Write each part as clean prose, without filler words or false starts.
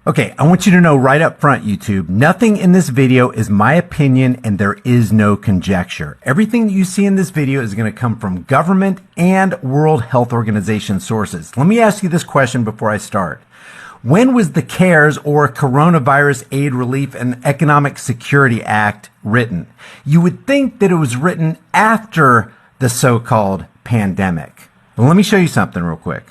Okay, I want you to know right up front, YouTube, nothing in this video is my opinion and there is no conjecture. Everything that you see in this video is going to come from government and World Health Organization sources. Let me ask you this question before I start. When was the CARES or Coronavirus Aid, Relief, and Economic Security Act written? You would think that it was written after the so-called pandemic. Well, let me show you something real quick.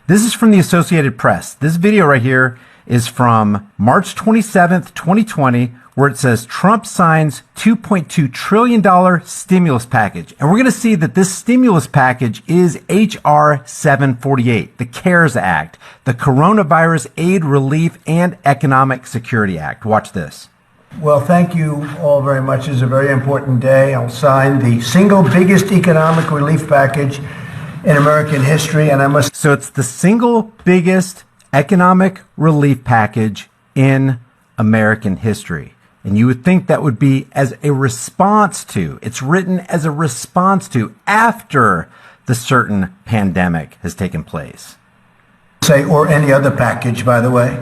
This is from the Associated Press. This video right here is from March 27th, 2020, where it says Trump signs $2.2 trillion stimulus package. And we're going to see that this stimulus package is H.R. 748, the CARES Act, the Coronavirus Aid, Relief, and Economic Security Act. Watch this. Well, thank you all very much. It's a very important day. I'll sign the single biggest economic relief package in American history, and I must... So it's the single biggest economic relief package in American history. And you would think that would be as a response to, it's written as a response to after the certain pandemic has taken place. Say, or any other package, by the way.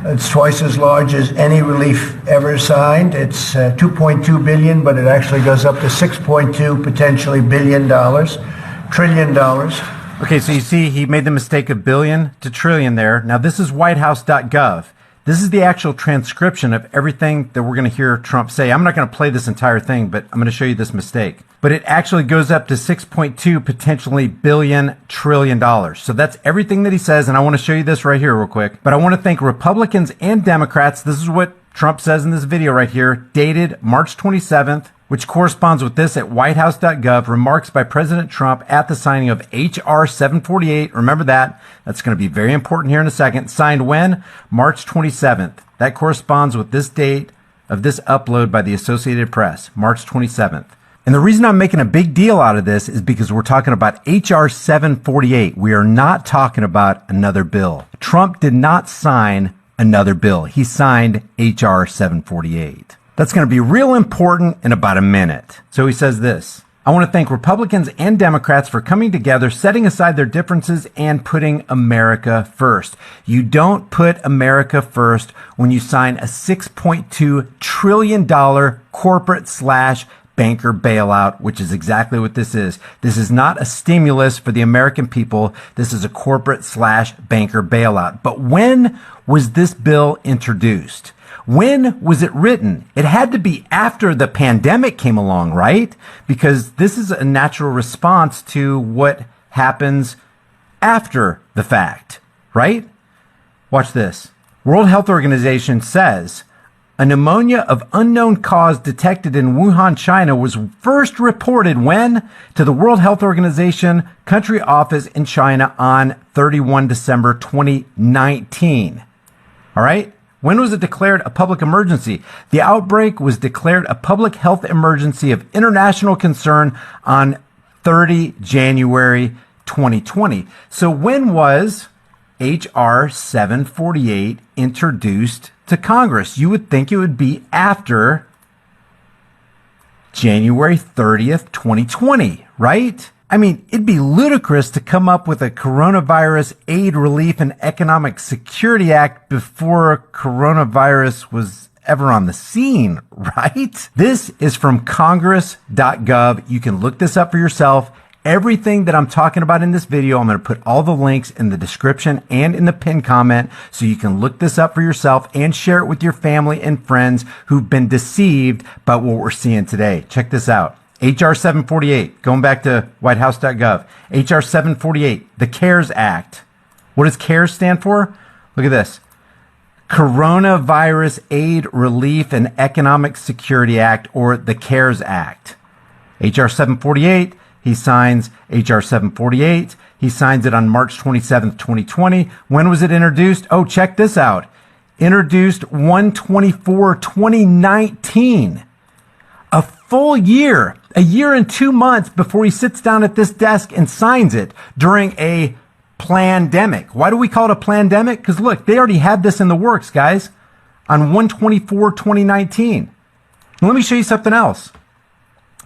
It's twice as large as any relief ever signed. It's $2.2 billion, but it actually goes up to $6.2 potentially trillion dollars. Okay, so you see he made the mistake of billion to trillion there. Now this is whitehouse.gov. This is the actual transcription of everything that we're going to hear Trump say. I'm not going to play this entire thing, but I'm going to show you this mistake. But it actually goes up to 6.2 potentially trillion dollars. So that's everything that he says, and I want to show you this right here real quick. But I want to thank Republicans and Democrats. This is what Trump says in this video right here, dated March 27th, which corresponds with this at whitehouse.gov, remarks by President Trump at the signing of H.R. 748. Remember that. That's going to be very important here in a second. Signed when? March 27th. That corresponds with this date of this upload by the Associated Press, March 27th. And the reason I'm making a big deal out of this is because we're talking about H.R. 748. We are not talking about another bill. Trump did not sign another bill. He signed H.R. 748. That's going to be real important in about a minute. So he says this. I want to thank Republicans and Democrats for coming together, setting aside their differences, and putting America first. You don't put America first when you sign a $6.2 trillion corporate/banker bailout, which is exactly what this is. This is not a stimulus for the American people. This is a corporate/banker bailout. But when was this bill introduced? When was it written? It had to be after the pandemic came along, right? Because this is a natural response to what happens after the fact, right? Watch this. World Health Organization says a pneumonia of unknown cause detected in Wuhan, China was first reported when? To the World Health Organization country office in China on 31 December 2019. All right? When was it declared a public emergency? The outbreak was declared a public health emergency of international concern on 30 January 2020. So when was H.R. 748 introduced to Congress? You would think it would be after January 30th, 2020, right? I mean, it'd be ludicrous to come up with a Coronavirus Aid, Relief, and Economic Security Act before coronavirus was ever on the scene, right? This is from congress.gov. You can look this up for yourself. Everything that I'm talking about in this video, I'm going to put all the links in the description and in the pinned comment so you can look this up for yourself and share it with your family and friends who've been deceived by what we're seeing today. Check this out. H.R. 748, going back to whitehouse.gov. H.R. 748, the CARES Act. What does CARES stand for? Look at this. Coronavirus Aid, Relief, and Economic Security Act, or the CARES Act. H.R. 748, he signs H.R. 748. He signs it on March 27th, 2020. When was it introduced? Oh, check this out. Introduced 1/24/2019. A full year, a year and 2 months before he sits down at this desk and signs it during a plandemic. Why do we call it a plandemic? Because look, they already had this in the works, guys, on 1/24/2019. And let me show you something else.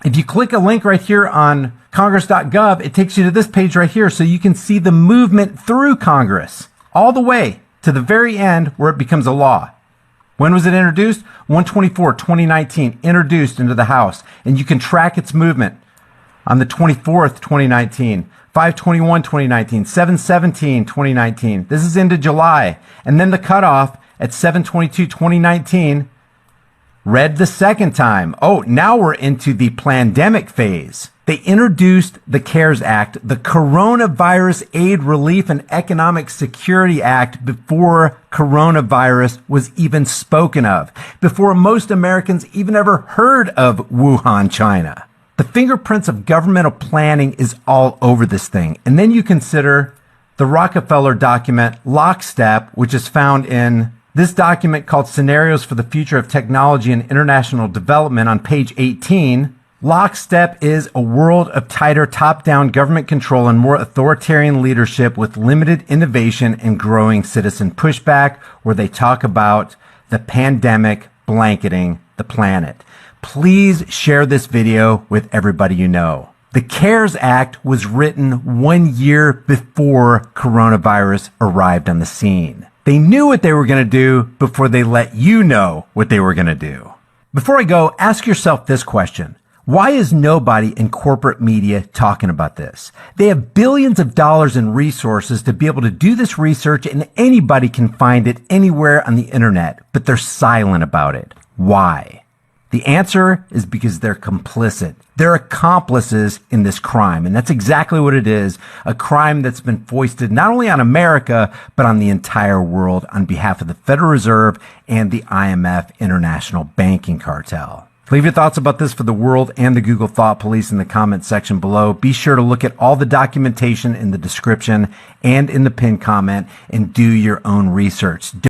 If you click a link right here on congress.gov, it takes you to this page right here so you can see the movement through Congress all the way to the very end where it becomes a law. When was it introduced? 1/24/2019, introduced into the House, and you can track its movement on the 24th, 2019, 5/21/2019, 7/17/2019. This is into July. And then the cutoff at 7/22/2019 read the second time. Oh, now we're into the pandemic phase. They introduced the CARES Act, the Coronavirus Aid, Relief, and Economic Security Act, before coronavirus was even spoken of, before most Americans even ever heard of Wuhan, China. The fingerprints of governmental planning is all over this thing. And then you consider the Rockefeller document, Lockstep, which is found in this document called Scenarios for the Future of Technology and International Development on page 18. Lockstep is a world of tighter top-down government control and more authoritarian leadership with limited innovation and growing citizen pushback, where they talk about the pandemic blanketing the planet. Please share this video with everybody you know. The CARES Act was written 1 year before coronavirus arrived on the scene. They knew what they were going to do before they let you know what they were going to do. Before I go, ask yourself this question. Why is nobody in corporate media talking about this? They have billions of dollars in resources to be able to do this research, and anybody can find it anywhere on the internet, but they're silent about it. Why? The answer is because they're complicit. They're accomplices in this crime, and that's exactly what it is, a crime that's been foisted not only on America, but on the entire world on behalf of the Federal Reserve and the IMF International Banking Cartel. Leave your thoughts about this for the world and the Google Thought Police in the comment section below. Be sure to look at all the documentation in the description and in the pinned comment and do your own research.